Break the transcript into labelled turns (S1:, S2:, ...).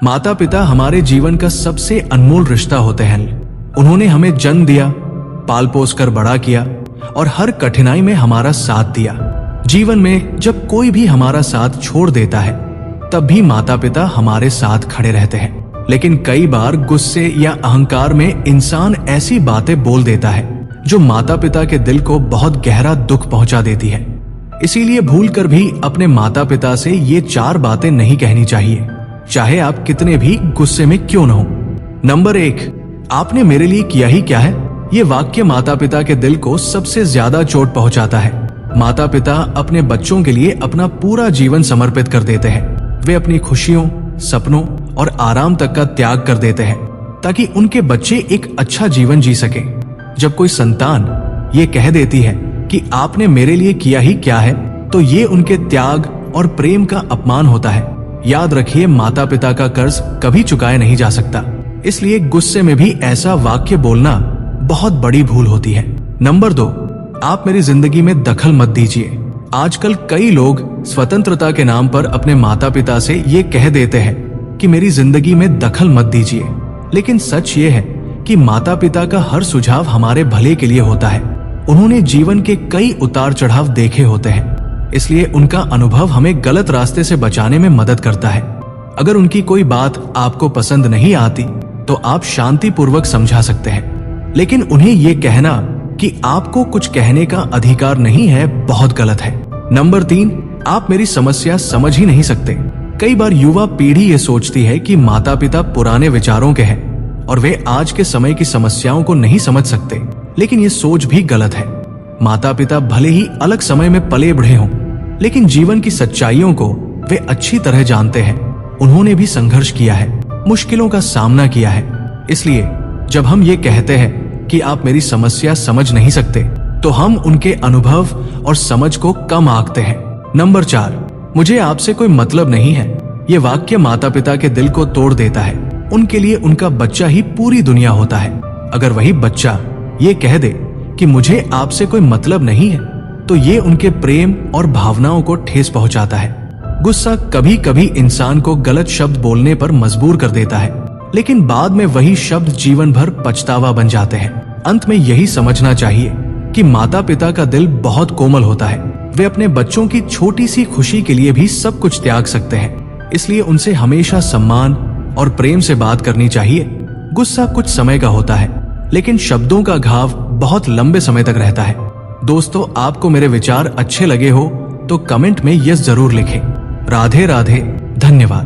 S1: माता पिता हमारे जीवन का सबसे अनमोल रिश्ता होते हैं। उन्होंने हमें जन्म दिया, पाल पोस कर बड़ा किया और हर कठिनाई में हमारा साथ दिया। जीवन में जब कोई भी हमारा साथ छोड़ देता है तब भी माता पिता हमारे साथ खड़े रहते हैं। लेकिन कई बार गुस्से या अहंकार में इंसान ऐसी बातें बोल देता है जो माता पिता के दिल को बहुत गहरा दुख पहुंचा देती है। इसीलिए भूलकर भी अपने माता पिता से ये 4 बातें नहीं कहनी चाहिए, चाहे आप कितने भी गुस्से में क्यों न हो। नंबर 1, आपने मेरे लिए किया ही क्या है। ये वाक्य माता पिता के दिल को सबसे ज्यादा चोट पहुंचाता है। माता पिता अपने बच्चों के लिए अपना पूरा जीवन समर्पित कर देते हैं। वे अपनी खुशियों, सपनों और आराम तक का त्याग कर देते हैं ताकि उनके बच्चे एक अच्छा जीवन जी सके। जब कोई संतान ये कह देती है कि आपने मेरे लिए किया ही क्या है, तो ये उनके त्याग और प्रेम का अपमान होता है। याद रखिए, माता पिता का कर्ज कभी चुकाया नहीं जा सकता। इसलिए गुस्से में भी ऐसा वाक्य बोलना बहुत बड़ी भूल होती है। नंबर 2, आप मेरी जिंदगी में दखल मत दीजिए। आजकल कई लोग स्वतंत्रता के नाम पर अपने माता पिता से ये कह देते हैं कि मेरी जिंदगी में दखल मत दीजिए। लेकिन सच ये है कि माता पिता का हर सुझाव हमारे भले के लिए होता है। उन्होंने जीवन के कई उतार चढ़ाव देखे होते हैं, इसलिए उनका अनुभव हमें गलत रास्ते से बचाने में मदद करता है। अगर उनकी कोई बात आपको पसंद नहीं आती तो आप शांतिपूर्वक समझा सकते हैं, लेकिन उन्हें यह कहना कि आपको कुछ कहने का अधिकार नहीं है बहुत गलत है। नंबर 3, आप मेरी समस्या समझ ही नहीं सकते। कई बार युवा पीढ़ी ये सोचती है कि माता पिता पुराने विचारों के हैं और वे आज के समय की समस्याओं को नहीं समझ सकते, लेकिन ये सोच भी गलत है। माता पिता भले ही अलग समय में पले बढ़े हों, लेकिन जीवन की सच्चाइयों को वे अच्छी तरह जानते हैं। उन्होंने भी संघर्ष किया है, मुश्किलों का सामना किया है। इसलिए जब हम ये कहते हैं कि आप मेरी समस्या समझ नहीं सकते, तो हम उनके अनुभव और समझ को कम आंकते हैं। नंबर 4, मुझे आपसे कोई मतलब नहीं है। ये वाक्य माता पिता के दिल को तोड़ देता है। उनके लिए उनका बच्चा ही पूरी दुनिया होता है। अगर वही बच्चा ये कह दे कि मुझे आपसे कोई मतलब नहीं है, तो ये उनके प्रेम और भावनाओं को ठेस पहुंचाता है। गुस्सा कभी कभी इंसान को गलत शब्द बोलने पर मजबूर कर देता है, लेकिन बाद में वही शब्द जीवन भर पछतावा बन जाते हैं। अंत में यही समझना चाहिए कि माता पिता का दिल बहुत कोमल होता है। वे अपने बच्चों की छोटी सी खुशी के लिए भी सब कुछ त्याग सकते हैं। इसलिए उनसे हमेशा सम्मान और प्रेम से बात करनी चाहिए। गुस्सा कुछ समय का होता है, लेकिन शब्दों का घाव बहुत लंबे समय तक रहता है। दोस्तों, आपको मेरे विचार अच्छे लगे हो तो कमेंट में यस जरूर लिखें। राधे राधे, धन्यवाद।